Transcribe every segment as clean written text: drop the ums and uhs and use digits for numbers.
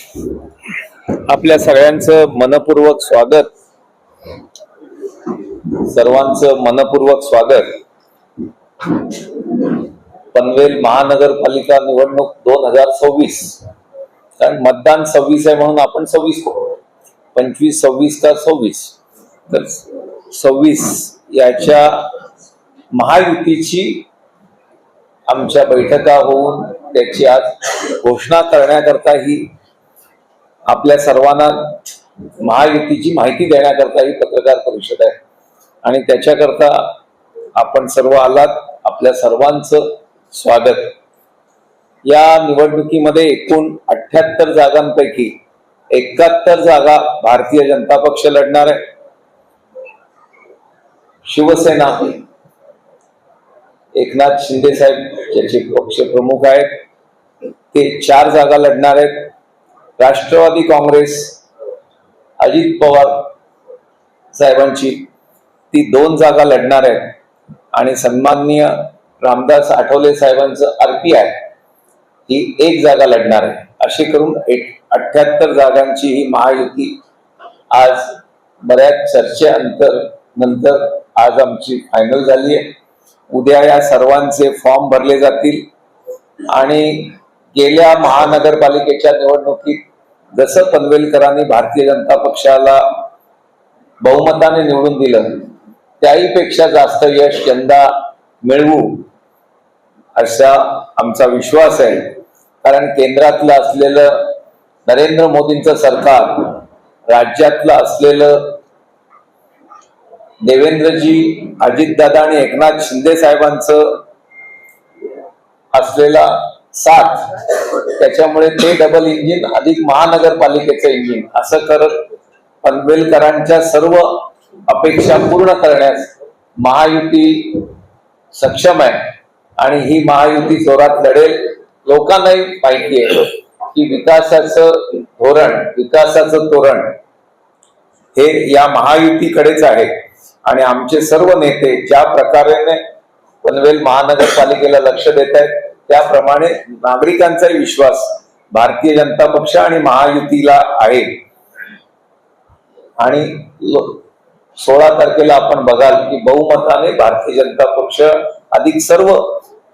आपल्या सगळ्यांचं मनपूर्वक स्वागत, सर्वांचं मनपूर्वक स्वागत। पनवेल महानगरपालिका निवडणूक 2026, कारण मतदान 26 आहे म्हणून आपण 26 करू, 25, 26 का 26, तर 26 याच्या महायुतीची आमच्या बैठका होऊन त्याची आज घोषणा करण्याकरता ही आपल्या सर्वांना महायुतीची माहिती देण्याकरता ही पत्रकार परिषद आहे आणि त्याच्याकरता आपण सर्व आलात। आपल्या सर्वांचं स्वागत। या निवडणुकीमध्ये एकूण 78 जागांपैकी 71 जागा भारतीय जनता पक्ष लढणार आहे। शिवसेना एकनाथ शिंदे साहेब ज्याचे पक्ष प्रमुख आहेत ते 4 जागा लढणार आहेत। राष्ट्रवादी काँग्रेस अजित पवार साहेबांची ती 2 जागा लढणार आहे आणि सन्माननीय रामदास आठवले साहेबांचं RPI ही 1 जागा लढणार आहे। अशी करून 78 जागांची ही महायुती आज बऱ्याच चर्चेनंतर आज आमची फायनल झाली आहे। उद्या या सर्वांचे फॉर्म भरले जातील आणि गेल्या महानगरपालिकेच्या निवडणुकीत जसं पनवेलकरांनी भारतीय जनता पक्षाला बहुमताने निवडून दिलं त्याहीपेक्षा जास्त यश यंदा मिळवू असा आमचा विश्वास आहे। कारण केंद्रातलं असलेलं नरेंद्र मोदींचं सरकार, राज्यातलं असलेलं देवेंद्रजी, अजितदादा आणि एकनाथ शिंदे साहेबांचं असलेला साथ, त्याच्यामुळे ते डबल इंजिन अधिक महानगरपालिकेचं इंजिन असं करत पनवेलकरांच्या सर्व अपेक्षा पूर्ण करण्यास महायुती सक्षम आहे आणि ही महायुती जोरात लढेल। लोकांनाही माहिती आहे की विकासाचं धोरण, विकासाचं तोरण हे या महायुतीकडेच आहे आणि आमचे सर्व नेते ज्या प्रकारे पनवेल महानगरपालिकेला लक्ष देत आहेत त्याप्रमाणे नागरिकांचाही विश्वास भारतीय जनता पक्ष आणि महायुतीला आहे। आणि 16 तारखेला आपण बघाल की बहुमताने भारतीय जनता पक्ष अधिक सर्व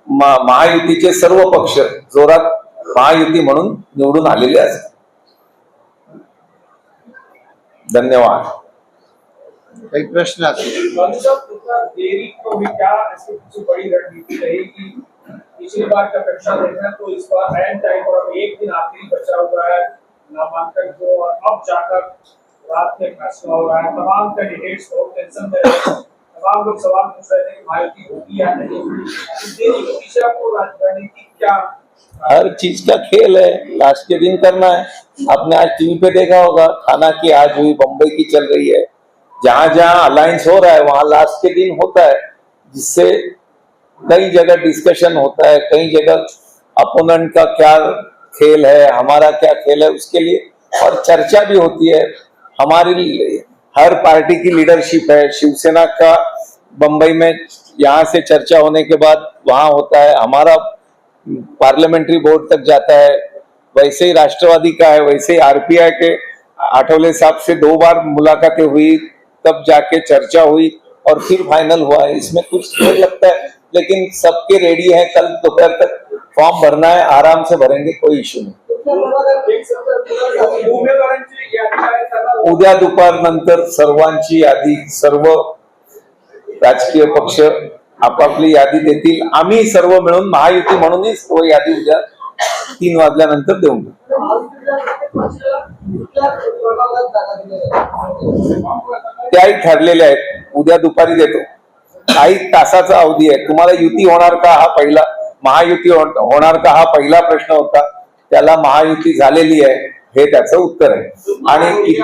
महायुतीचे सर्व पक्ष जोरात महायुती म्हणून निवडून आलेले असतात। धन्यवाद। एक प्रश्न देरी तो भी क्या ऐसी कुछ बड़ी रणनीति रहेगी? पिछली बार का अपेक्षा देखना तो इस बार एंड टाइम और एक दिन आखिरी बचा हुआ है नामांकन को, और अब जाकर रात में फैसला हो रहा है। तमाम कैंडिडेट्स बहुत टेंशन में हैं, तमाम लोग सवाल पूछ रहे थे कि महायुति होगी या नहीं होगी। आपको रणनीति क्या? हर चीज का खेल है, लास्ट के दिन करना है। आपने आज टीवी पे देखा होगा खाना की आज हुई बंबई की चल रही है, जहां जहां अलायंस हो रहा है वहां लास्ट के दिन होता है, जिससे कई जगह डिस्कशन होता है, कई जगह अपोनेंट का क्या खेल है, हमारा क्या खेल है उसके लिए, और चर्चा भी होती है। हमारी हर पार्टी की लीडरशिप है। शिवसेना का बंबई में यहाँ से चर्चा होने के बाद वहां होता है, हमारा पार्लियामेंट्री बोर्ड तक जाता है, वैसे ही राष्ट्रवादी का है, वैसे ही RPI के आठवले साहब से 2 बार मुलाकातें हुई, तब जाके चर्चा हुई और फिर फाइनल हुआ है। इसमें कुछ देर लगता है लेकिन सबके रेडी है। कल दोपहर तक फॉर्म भरना है, आराम से भरेंगे, कोई इश्यू नहीं। उद्या दुपार नंतर सर्वांची यादी, सर्व राजकीय पक्ष आपापली यादी देतील। आम्ही सर्व मिळून महायुती म्हणूनच तो यादी उद्या 3 वाजल्यानंतर देऊन त्याही ठरलेल्या आहेत। उद्या दुपारी देतो। काही तासाचा अवधी आहे। तुम्हाला युती होणार का हा पहिला, महायुती होणार का हा पहिला प्रश्न होता, त्याला महायुती झालेली आहे हे त्याचं उत्तर आहे। आणि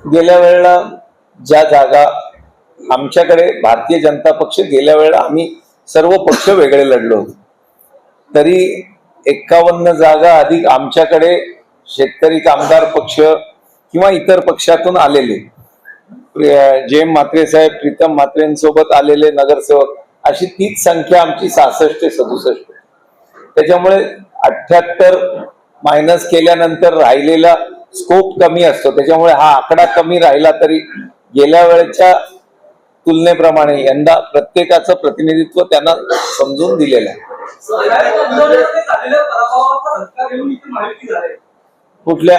गेल्या वेळेला ज्या जागा आमच्याकडे भारतीय जनता पक्ष, गेल्या वेळेला आम्ही सर्व पक्ष वेगळे लढलो होतो, तरी 51 जागा अधिक आमच्याकडे शेतकरी कामगार पक्ष किंवा इतर पक्षातून आलेले जेम म्हात्रे साहेब, प्रीतम म्हात्रेंसोबत आलेले नगरसेवक, अशी तीच संख्या आमची 66 ते 67. त्याच्यामुळे 78 मायनस केल्यानंतर राहिलेला स्कोप कमी असतो. त्याच्यामुळे हा आकडा कमी राहिला तरी गेल्या वेळेच्या तुलनेप्रमाणे यंदा प्रत्येकाचं प्रतिनिधित्व त्यांना समजून दिलेलं आहे. कुठल्या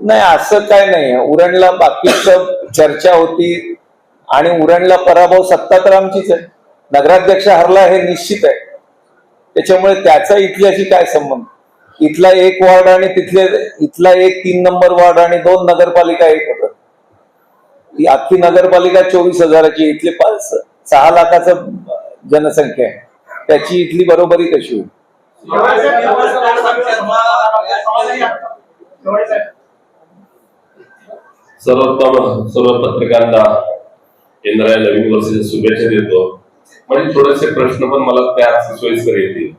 नाही असं काय नाही. उरणला बाकीचं चर्चा होती आणि उरणला पराभव सत्ता तर आमचीच आहे. नगराध्यक्ष हरला हे निश्चित आहे. त्याच्यामुळे त्याचा इथल्याशी काय संबंध. इथला एक वॉर्ड आणि इथला एक 3 नंबर वॉर्ड आणि 2 नगरपालिका एक होत. ही अख्खी नगरपालिका 24,000ची, इथले 6 लाखाचं जनसंख्या आहे. त्याची इथली बरोबरी कशी होईल. सर्वोत्तम सर्व पत्रकारांना येणाऱ्या नवीन वर्षाच्या शुभेच्छा देतो. म्हणजे थोडेसे प्रश्न पण मला त्याच सोयीस्कर येतील,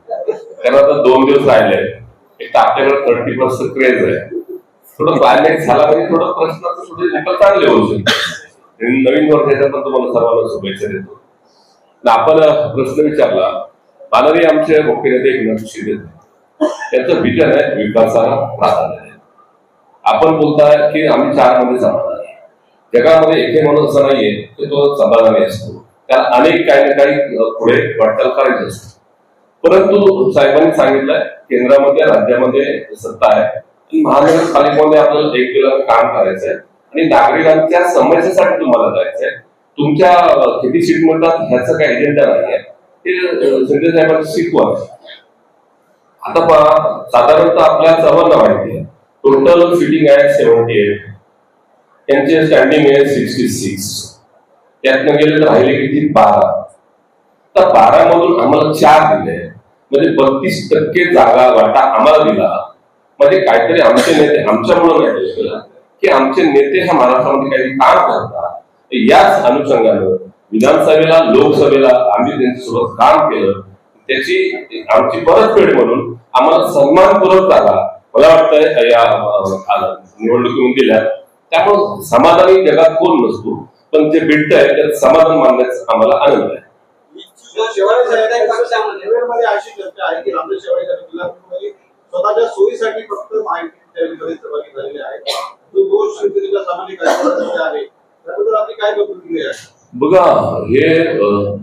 कारण आता 2 दिवस राहिले. एक आपल्याकडे 30% क्रेज आहे. थोडं क्लायमॅक्स झाला म्हणजे थोडं प्रश्न थोडे चांगले होऊ शकते. नवीन वर्षाच्या पण तुम्हाला सर्वांना शुभेच्छा देतो. आपण प्रश्न विचारला, माननीय आमचे मुख्य नेते एकनाथ शिंदे त्यांचं विजन आहे विकासाला प्राधान्य आहे. आपण बोलताय की आम्ही 4 मध्ये समाधान आहे. जगामध्ये एके माणूस असा नाहीये की तो समाधानी असतो. त्याला अनेक काही ना काही पुढे वाटचाल करायची असते. परंतु साहेबांनी सांगितलंय केंद्रामध्ये राज्यामध्ये सत्ता आहे, महानगरपालिकेमध्ये आपल्याला 1 किलो काम करायचंय आणि नागरिकांच्या समस्येसाठी तुम्हाला जायचंय. तुमच्या किती सीट मिळतात ह्याचं काही एजेंडा नाहीये. ते शिंदे साहेबांचं शिकवा. आता पहा, साधारणतः आपल्या सर्वांना माहिती आहे टोटल सिटिंग आहे 78, त्यांचे स्टँडिंग आहे 66. त्यातनं गेले तर राहिले किती 12. तर 12 मधून आम्हाला 4 दिले, म्हणजे 32% जागा वाटा आम्हाला दिला. म्हणजे काहीतरी आमचे नेते आमच्यामुळे नाही केलं की आमचे नेते ह्या महाराष्ट्रामध्ये काही काम करतात. याच अनुषंगानं विधानसभेला लोकसभेला आम्ही त्यांच्यासोबत काम केलं. त्याची आमची परतफेड म्हणून आम्हाला सन्मानपूर्वक जागा मला वाटतंय या निवडणुकीमध्ये दिल्या. त्यामुळे समाधानी जगात कोण नसतो, पण जे भेटतंय त्यात समाधान मानण्याचा आम्हाला आनंद आहे. अशी चर्चा आहे की रामदेव शेवाळे स्वतःच्या सोयीसाठी फक्त माहिती झालेले आहे. जो दोष सामाजिक आहे त्याबद्दल आपली काय प्रतिक्रिया आहे. बघा, हे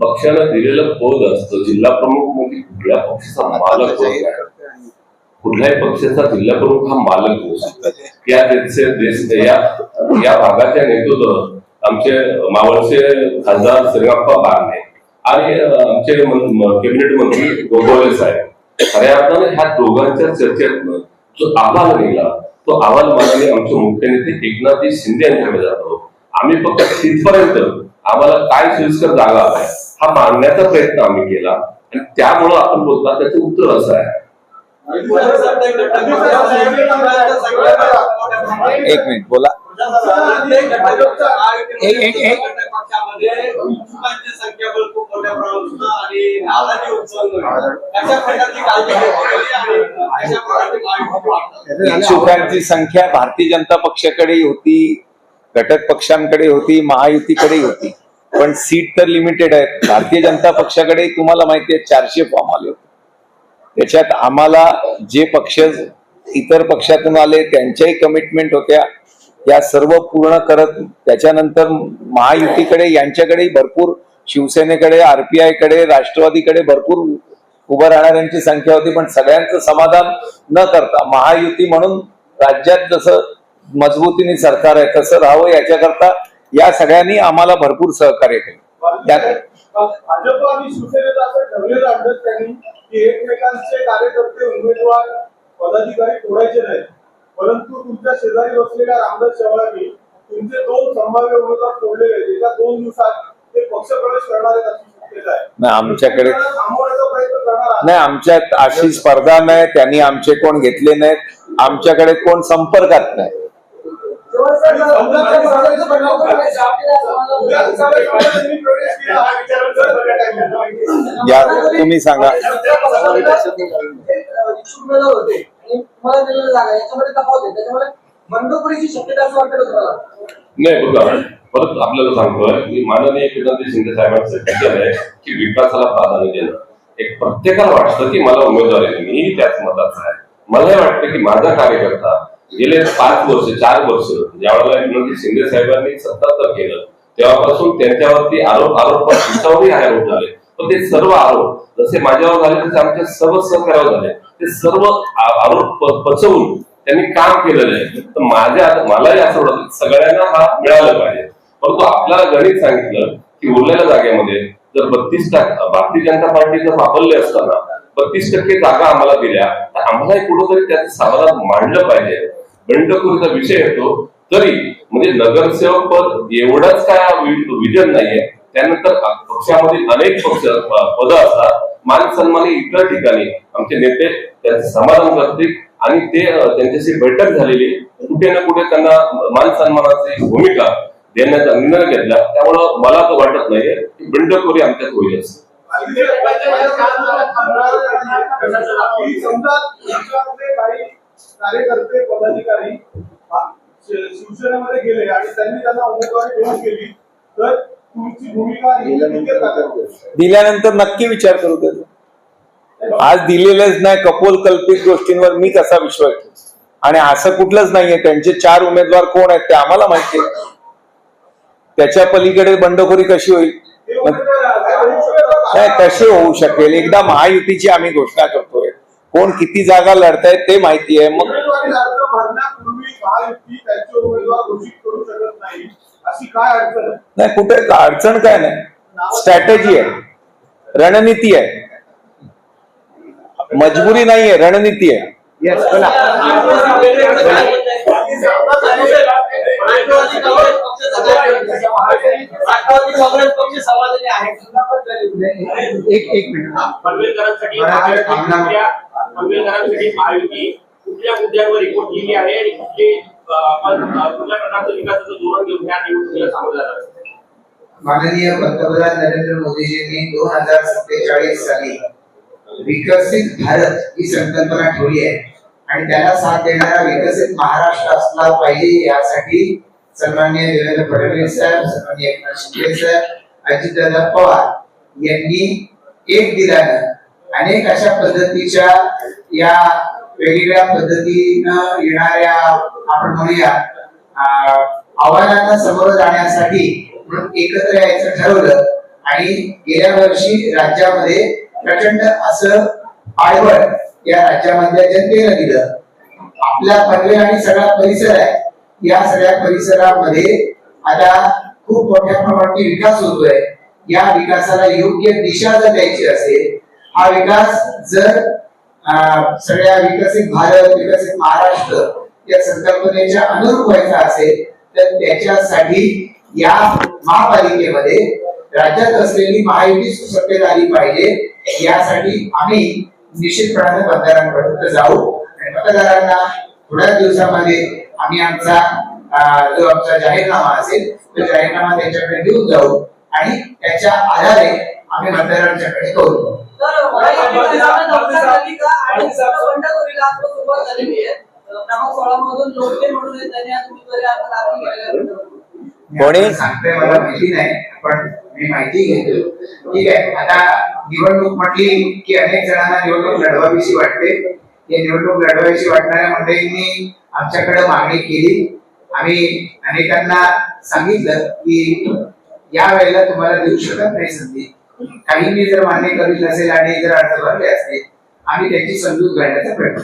पक्षानं दिलेलं पद असतं. जिल्हा प्रमुख म्हणजे कुठल्या पक्षाचा मालक होत आहे. कुठल्याही पक्षाचा जिल्हा प्रमुख हा मालक होतो. या भागाच्या नेतृत्व आमचे मावळचे खासदार श्रीराप्पा बारणे आणि आमचे कॅबिनेट मंत्री गोगोले साहेब, खऱ्या अर्थाने ह्या दोघांच्या चर्चेतनं जो अहवाल निघाला तो अहवाल माननीय आमचे मुख्य नेते एकनाथ शिंदे यांच्याकडे जातो. आम्ही फक्त तिथपर्यंत आम्हाला काय सोयीस्कर जागा आहे हा मांडण्याचा प्रयत्न आम्ही केला आणि त्यामुळं आपण बोलता त्याचं उत्तर असं आहे. एक मिनिट बोला. इच्छुकांची संख्या भारतीय जनता पक्षाकडे होती, घटक पक्षांकडे होती, महायुतीकडे होती, पण सीट तर लिमिटेड आहे. भारतीय जनता पक्षाकडे तुम्हाला माहिती आहे 400 फॉर्म आले होते. त्याच्यात आम्हाला जे पक्ष इतर पक्षातून आले त्यांच्याही कमिटमेंट होत्या, या सर्व पूर्ण करत त्याच्यानंतर महायुतीकडे यांच्याकडेही भरपूर, शिवसेनेकडे, RPI कडे, राष्ट्रवादीकडे भरपूर उभं राहणाऱ्यांची संख्या होती. पण सगळ्यांचं समाधान न करता महायुती म्हणून राज्यात जसं मजबूतीने सरकार आहे तसं राहावं याच्याकरता या सगळ्यांनी आम्हाला भरपूर सहकार्य केलं. भाजप आणि शिवसेनेचं असं ठरलेलं अंडरस्टँडिंग की एकमेकांचे कार्यकर्ते उमेदवार पदाधिकारी तोडायचे नाहीत, परंतु तुमच्या शेजारी बसलेल्या रामदेव शेवाळे तुमचे 2 संभाव्य उमेदवार तोडले गेले. एका 2 दिवसात ते पक्षप्रवेश करणार आहेत अशी शक्यता आहे. नाही, आमच्याकडे थांबवण्याचा प्रयत्न करणार नाही, आमच्यात अशी स्पर्धा नाही. त्यांनी आमचे कोण घेतले नाहीत, आमच्याकडे कोण संपर्कात नाही. या तुम्ही सांगा. बंडखोरीची शक्यता असं वाटतं का तुम्हाला? नाही बघा, परत आपल्याला सांगतोय की माननीय एकनाथ शिंदे साहेबांचं विचार आहे की विकासाला प्राधान्य देणं. एक प्रत्येकाला वाटतं की मला उमेदवार आहे, मी त्याच मताचा आहे. मला वाटतं की माझा कार्यकर्ता गेले 5 वर्ष 4 वर्ष ज्यावेळेला एकनाथ शिंदे साहेबांनी सत्ता केलं तेव्हापासून त्यांच्यावरती आरोप आरोप झाले. पण ते सर्व आरोप जसे माझ्यावर झाले तसे आमच्या सर्व सहकार्यावर झाले. ते सर्व आरोप पचवून त्यांनी काम केलेलं आहे. तर मलाही असं वाटतं सगळ्यांना हा मिळाला पाहिजे. परंतु आपल्याला गणित सांगितलं की उरलेल्या जागेमध्ये जर 32% भारतीय जनता पार्टी जर वापरले असताना 32% जागा आम्हाला दिल्या तर आम्हालाही कुठेतरी त्याचं समाधान मांडलं पाहिजे. बंडखोरीचा विषय येतो तरी म्हणजे नगरसेवक पद एवढंच काय विजन नाहीये. त्यानंतर पक्षामधील अनेक पद असतात. मान सन्मानी इतर ठिकाणी आमचे नेते त्याचे समाधान करतील आणि ते त्यांच्याशी बैठक झालेली कुठे ना कुठे त्यांना मान सन्मानाची भूमिका देण्याचा निर्णय घेतला. त्यामुळं मला तर वाटत नाहीये की बंडखोरी आमच्यात होईल असं. समजा काही कार्यकर्ते पदाधिकारी शिवसेनेमध्ये गेले आणि त्यांनी त्यांना उमेदवारी देऊन केली तर तुमची भूमिका दिल्यानंतर नक्की विचार करू त्याचा. आज दिलेलेच नाही कपोल कल्पित गोष्टींवर मी कसा विश्वास ठेवू? आणि असं कुठलंच नाहीये. त्यांचे 4 उमेदवार कोण आहेत ते आम्हाला माहिती आहे. त्याच्या पलीकडे बंडखोरी कशी होईल? नाही, कशी होऊ शकेल? एकदा महायुतीची आम्ही घोषणा करतोय, कोण किती जागा लढतायत ते माहिती आहे. मग भरण्यापूर्वी महायुती त्यांचे उमेदवार घोषित करू शकत नाही अशी काय अडचण आहे? नाही, कुठे अडचण काय नाही. स्ट्रॅटेजी आहे, रणनीती आहे, मजबुरी नाहीये, रणनीती आहे. एक मिनिट. पनवेलकरांसाठी महायुती कुठल्या मुद्द्यांवर रिपोर्ट केली आहे आणि कुठल्या प्रकारचं विकासाचं धोरण घेऊन ह्या निवडणुकीला सामोरं जाणार? माननीय पंतप्रधान नरेंद्र मोदीजींनी 2047 साली विकसित भारत ही संकल्पना ठेवली आहे आणि त्याला साथ देणारा विकसित महाराष्ट्र असला पाहिजे. यासाठी सन्माननीय देवेंद्र फडणवीस साहेब, सन्माननीय एकनाथ शिंदे साहेब, अजितदादा पवार यांनी एक दिलानं अनेक अशा पद्धतीच्या या वेगवेगळ्या पद्धतीनं येणाऱ्या आपण म्हणूया आव्हानांना समोर जाण्यासाठी एकत्र यायचं ठरवलं आणि गेल्या वर्षी राज्यामध्ये प्रचंड असं आळवळ या राज्यामधल्या जनतेला दिलं. आपला पनवेल आणि सगळा परिसर आहे, या सगळ्या परिसरामध्ये आता खूप मोठ्या प्रमाणात विकास होतोय. या विकासाला योग्य दिशा जर द्यायची असेल, हा विकास जर सगळ्या विकसित भारत विकसित महाराष्ट्र या संकल्पनेच्या अनुरूप व्हायचा असेल तर त्याच्यासाठी या महापालिकेमध्ये राज्यात असलेली महायुती सुसत्तेत आली पाहिजे. यासाठी आम्ही निश्चितपणाने मतदारांपर्यंत जाऊ आणि मतदारांना थोड्या दिवसामध्ये आम्ही आमचा जो आमचा जाहीरनामा असेल तो जाहीरनामा त्यांच्याकडे देऊन जाऊ आणि त्याच्या आधारे आम्ही मतदारांच्याकडे करू. सांगते मला माहिती नाही, पण मी माहिती घेतो. ठीक आहे, आता निवडणूक म्हटली की अनेक जणांना निवडणूक लढवावीशी वाटते. ही निवडणूक लढवावीशी वाटणाऱ्या मंडळींनी आमच्याकडे मागणी केली. आम्ही अनेकांना सांगितलं की या वेळेला तुम्हाला देऊ शकत नाही संधी. काहींनी जर मान्य करीत नसेल आणि जर अर्ज भरले असतील आम्ही त्याची समजूत घालण्याचा प्रयत्न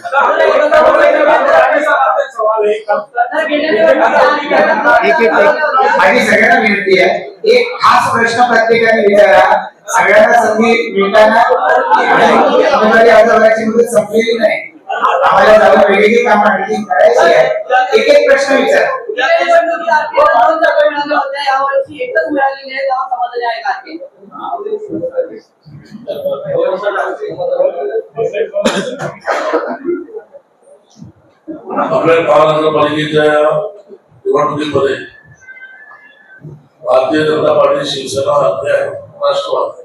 माझी सगळ्यांना विनंती आहे, एक खास प्रश्न प्रत्येकाने विचारा. सगळ्यांना संधी मिळताना अर्ज भरायची मुदत संपलेली नाही. आम्हाला जाऊन वेगवेगळी काम आणखी करायची आहे. एक एक प्रश्न विचारा. आपल्या महानगरपालिकेच्या निवडणुकीमध्ये भारतीय जनता पार्टी, शिवसेना आणि राष्ट्रवादी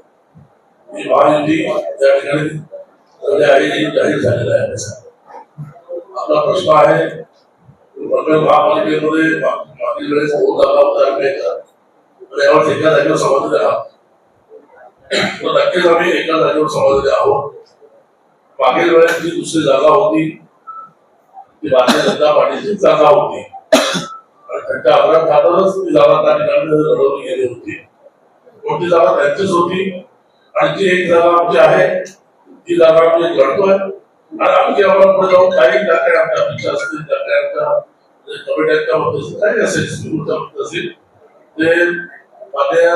ही महायुती त्या ठिकाणी जाहीर झालेला आहे. आपला प्रश्न आहे पनवेल महापालिकेमध्ये मागील वेळेस 2 जागा होत्या आंबेडकर आणि यावेळेस एका जागेवर समाधानी आहात. तर नक्कीच आम्ही एका जागेवर समाधानी आहोत. मागील वेळेस जी दुसरी जागा होती ती भारतीय जनता पार्टीची जागा होती आणि त्यांच्या आग्रह खातरच ती जागा त्या ठिकाणी लढवली गेली होती. पण ती जागा त्यांचीच होती आणि जी एक जागा आमची आहे ती जागा आम्ही लढतोय आणि आणखी आम्हाला पुढे जाऊन काही ज्या काही आमच्या अपेक्षा असतील, ज्या काही आमच्या कमिट्यांच्या बाबतीत काही असेल ते माननीय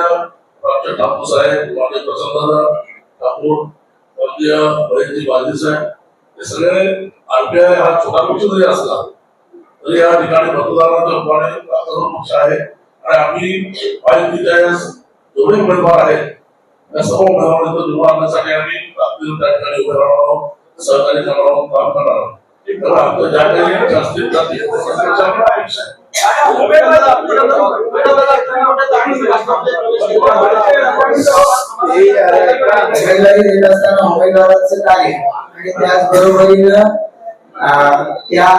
डॉक्टर ठाकूर साहेब, माननीय प्रसन्नदा ठाकूर, माननीय महेशजी बाजी साहेब, हे सगळे आरपीआय हा छोटा पक्ष जरी असला तरी या ठिकाणी मतदारांच्या रूपाने पक्ष आहे आणि आम्ही जेवढे उमेदवार आहेत त्या सर्व उमेदवारांचा निवड आणण्यासाठी आम्ही त्या ठिकाणी उभे राहणार आहोत, सहकार्य करणार आहोत, काम करणार आहोत. तर आमच्या ज्या काही असतील अपेक्षा आहे. उमेदवारी देत असताना उमेदवाराचं कार्य आणि त्याचबरोबरीनं त्या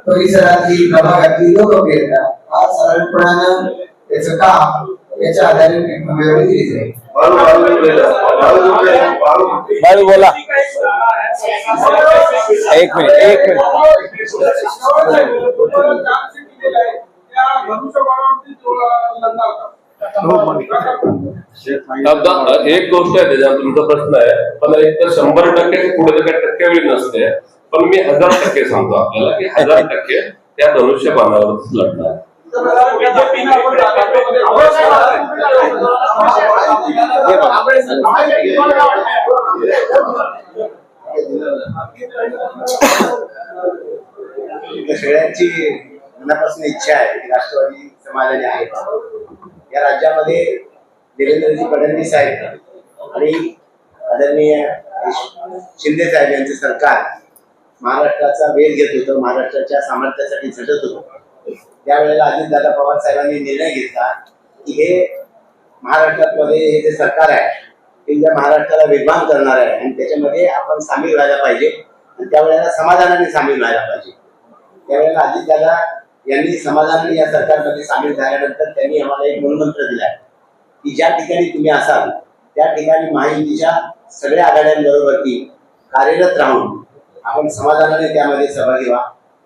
परिसरातली प्रभागातली लोकप्रियता हा सरळपणानं त्याचं काम याच्या आधारे उमेदवारी दिली जाईल. बाळू बोला. एक मिनिट एक गोष्ट आहे त्याच्यात तुमचा प्रश्न आहे, पण एक तर 100% पुढे काही टक्केवारी नसते, पण मी 1000% सांगतो आपल्याला की 1000% त्या धनुष्यबाणावरच लढणार. सगळ्यांची मनापासून इच्छा आहे की राष्ट्रवादी समाजाने आहे या राज्यामध्ये देवेंद्रजी फडणवीस आहेत आणि आदरणीय शिंदे साहेब यांचे सरकार महाराष्ट्राचा वेध घेत होतं, महाराष्ट्राच्या सामर्थ्यासाठी झटत होतं. त्यावेळेला अजितदादा पवार साहेबांनी निर्णय घेतला की हे महाराष्ट्रामध्ये हे जे सरकार आहे ते ज्या महाराष्ट्राला वेगवान करणार आहे आणि त्याच्यामध्ये आपण सामील व्हायला पाहिजे आणि त्यावेळेला समाधानाने सामील व्हायला पाहिजे. त्यावेळेला अजितदादा यांनी समाधानाने या सरकारमध्ये सामील झाल्यानंतर त्यांनी आम्हाला एक मूलमंत्र दिला की ज्या ठिकाणी तुम्ही असाल त्या ठिकाणी महायुतीच्या सगळ्या आघाड्यांबरोबरती कार्यरत राहून आपण समाधानाने त्यामध्ये सहभागी व्हा.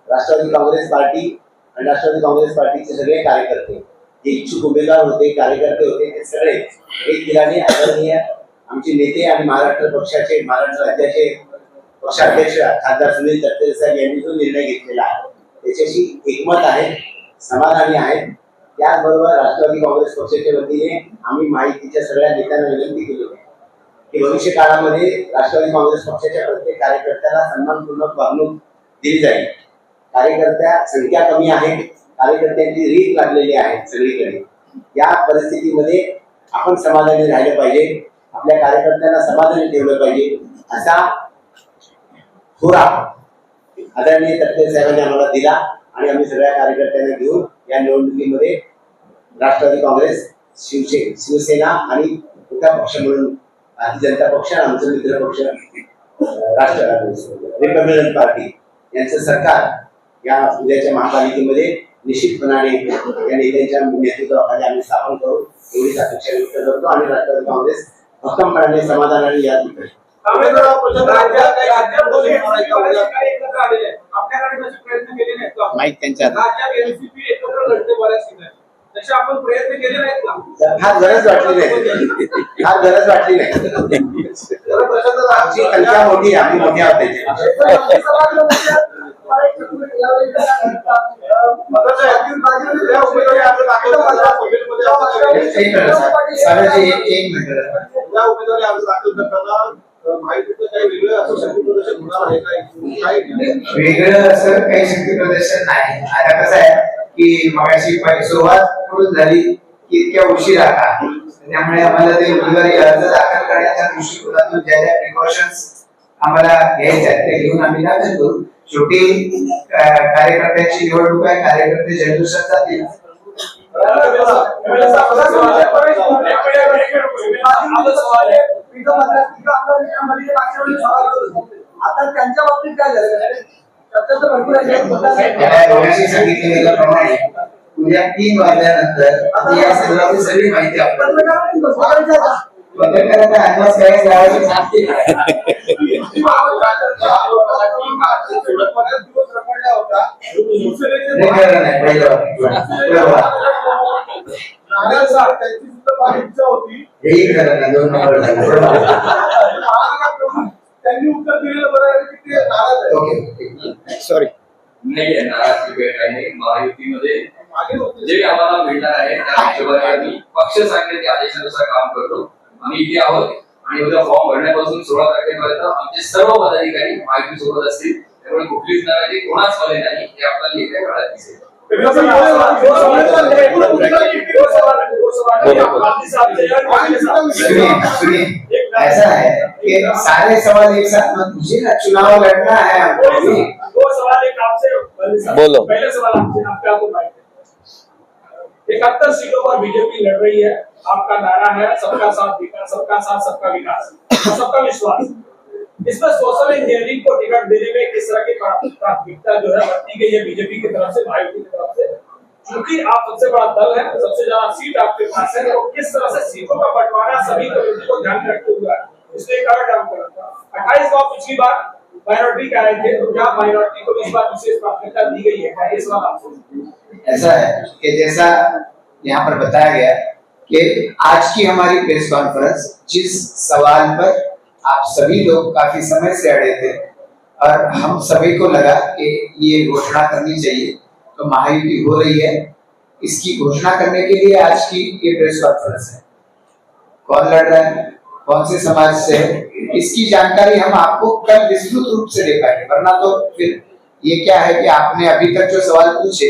राष्ट्रवादी काँग्रेस पार्टी आणि राष्ट्रवादी काँग्रेस पार्टीचे सगळे कार्यकर्ते जे इच्छुक उमेदवार होते, कार्यकर्ते होते, ते सगळे एक ठिकाणी आदरणीय आमचे नेते आणि महाराष्ट्र पक्षाचे, महाराष्ट्र राज्याचे पक्षाध्यक्ष खासदार सुनील तटकरे साहेब यांनी जो निर्णय घेतलेला आहे त्याच्याशी एकमत आहे, समाधानी आहेत. त्याचबरोबर राष्ट्रवादी काँग्रेस पक्षाच्या वतीने आम्ही माहितीच्या सगळ्या नेत्यांना विनंती केली होती की भविष्य काळामध्ये राष्ट्रवादी काँग्रेस पक्षाच्या प्रत्येक कार्यकर्त्याला सन्मानपूर्वक वागणूक दिली जाईल. कार्यकर्त्या संख्या कमी आहे, कार्यकर्त्यांची रीत लागलेली आहे सगळीकडे. या परिस्थितीमध्ये आपण समाधानी राहिले पाहिजे, आपल्या कार्यकर्त्यांना समाधानी ठेवलं पाहिजे असा खुरा आदरणीय तटकरे साहेबांनी आम्हाला दिला आणि आम्ही सगळ्या कार्यकर्त्यांना घेऊन या निवडणुकीमध्ये राष्ट्रवादी काँग्रेस, शिवसेना आणि मोठा पक्ष म्हणून भारतीय जनता पक्ष आणि आमचा मित्र पक्ष रिपब्लिकन पार्टी यांचं सरकार या उद्याच्या महापालिकेमध्ये निश्चितपणाने या नेत्यांच्या नेतृत्वाखाली आम्ही स्थापन करू एवढीच अपेक्षा व्यक्त करतो आणि राष्ट्रवादी काँग्रेस भक्कमपणाने समाधानाने या आपण प्रयत्न केले नाहीत का? फार गरज वाटली नाही, फार गरज वाटली नाही. आमची संख्या मोठी, आम्ही मोठी आहोत वेगळं असं काही शक्ती प्रदर्शन नाही. आता कसं आहे की मगाशी सुरुवात कुठून झाली की इतक्या उशिरा का, त्यामुळे आम्हाला ते उमेदवारी अर्ज दाखल करण्याच्या दृष्टिकोनातून ज्या ज्या प्रिकॉशन्स आम्हाला घ्यायच्या ते घेऊन आम्ही दाखल करू. शेवटी कार्यकर्त्यांची निवडणूक आहे, कार्यकर्ते जल्लोषात जातील. आता त्यांच्या बाबतीत काय झालं, चर्चा तर भरपूर आहे. त्याला दोघांशी सांगितले गेल्याप्रमाणे उद्या 3 वाजल्यानंतर या संदर्भातील सगळी माहिती आपल्याला पत्रकारांना अंदाज करायला लावायची सांगते. नाही खरं नाही, पहिलं हेही खरं नाही, 2 नंबर झाले. त्यांनी उत्तर दिलेलं बरं आहे की ते नाराज आहे. Okay sorry. नाही आहे नाराजगी काही नाही. महायुतीमध्ये जे आम्हाला मिळणार आहे त्या हिशोबाने आम्ही पक्ष सांगण्याच्या आदेशानुसार काम करतो. आम्ही इथे आहोत आणि उद्या फॉर्म भरण्यापासून 16 तारखेपर्यंत आमचे सर्व पदाधिकारी महायुती सोबत असतील. त्यामुळे कुठलीच नाराजी कोणाच मध्ये नाही हे आपल्याला येत्या काळात दिसेल. ऐसा है कि सारे सवाल एक साथ मत पूछिए ना, चुनाव लड़ना है हमको। 2 सवाल एक आपसे बोलो। पहले सवाल आपको माइक 71 सीटों पर बीजेपी लड़ रही है। आपका नारा है सबका साथ विकास, सबका साथ सबका विकास, सबका विश्वास। इसमें सोशल इंजीनियरिंग को टिकट देने में किस तरह की प्राथमिकता जो है बरती गई है बीजेपी की तरफ से, महायुति की तरफ से? क्योंकि आप सबसे बड़ा दल है, सबसे ज्यादा सीट आपके पास है, तो किस तरह से सीटों का बंटवारा सभी कम्युनिटी को ध्यान में रखते हुए इसलिए कारण काम करता 28 गांव पिछली बार माइनॉरिटी के आए थे, तो क्या माइनॉरिटी को इस बार विशेष प्राथमिकता दी गई है? क्या ये सवाल आपसे? ऐसा है कि जैसा यहाँ पर बताया गया कि आज की हमारी प्रेस कॉन्फ्रेंस जिस सवाल पर आप सभी लोग काफी समय से अड़े थे और हम सभी को लगा कि ये घोषणा करनी चाहिए, तो महायुति हो रही है, इसकी घोषणा करने के लिए आज की ये प्रेस कॉन्फ्रेंस है। कौन लड़ रहा है, कौन से समाज से है, इसकी जानकारी हम आपको कल विस्तृत रूप से दे पाएंगे। वरना तो फिर ये क्या है कि आपने अभी तक जो सवाल पूछे,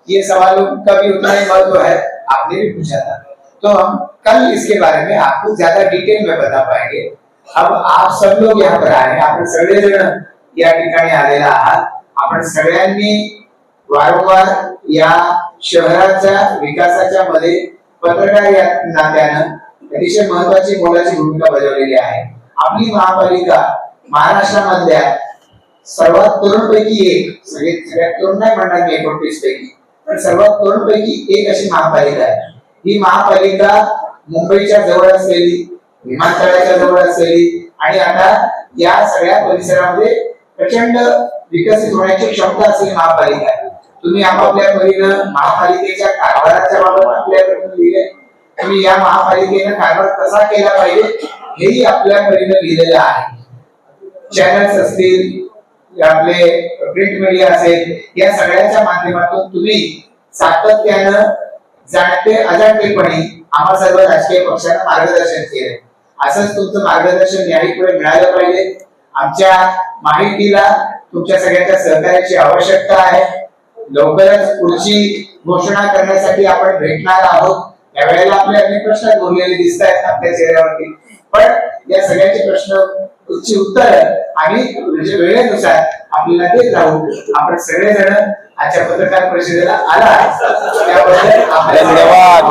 ये सवालों का भी उतना ही महत्व है, आपने भी पूछा था, तो हम कल इसके बारे में आपको ज्यादा डिटेल में बता पाएंगे। अब आप सब लोग यहाँ पर आए, आपण सगळेजण या ठिकाणी आलेला आहात, आपण सगळ्यांनी वारंवार या शहराच्या विकासाच्या मध्ये पत्रकार या नात्यानं अतिशय महत्वाची मोलाची भूमिका बजावलेली आहे। आपली महापालिका महाराष्ट्रामधल्या सर्वात तरुणपैकी एक, सगळ्यात तरुण नाही म्हणणार मी 29 पैकी, पण सर्वात तरुणपैकी एक अशी महापालिका आहे। ही महापालिका मुंबईच्या जवळ असलेली, विमानतळाच्या जवळ असलेली आणि आता या सगळ्या परिसरामध्ये प्रचंड विकसित होण्याची क्षमता असलेली महापालिका आहे। तुम्ही आपापल्या परीनं महापालिकेच्या कारभाराच्या बाबत आपल्याकडून लिहिले, तुम्ही या महापालिकेनं कारभार कसा केला पाहिजे हेही आपल्या परीनं लिहिलेलं आहे। चॅनल्स असतील, आपले प्रिंट मीडिया असेल, या सगळ्याच्या माध्यमातून तुम्ही सातत्यानं जाणते अजाणतेपणी आम्हा सर्व राजकीय पक्षांना मार्गदर्शन केले। असंच तुमचं मार्गदर्शन याही पुढे मिळालं पाहिजे। आमच्या माहितीला तुमच्या सगळ्यांच्या सहकार्याची आवश्यकता आहे। लवकरच पुढची घोषणा करण्यासाठी आपण भेटणार आहोत। त्यावेळेला आपले अनेक प्रश्न उरलेले दिसत आहेत आपल्या चेहऱ्यावरती, पण या सगळ्याचे प्रश्नांची उत्तर आम्ही वेळेनुसार आपल्याला देत राहू। आपण सगळेजण आजच्या पत्रकार परिषदेला आला त्याबद्दल धन्यवाद।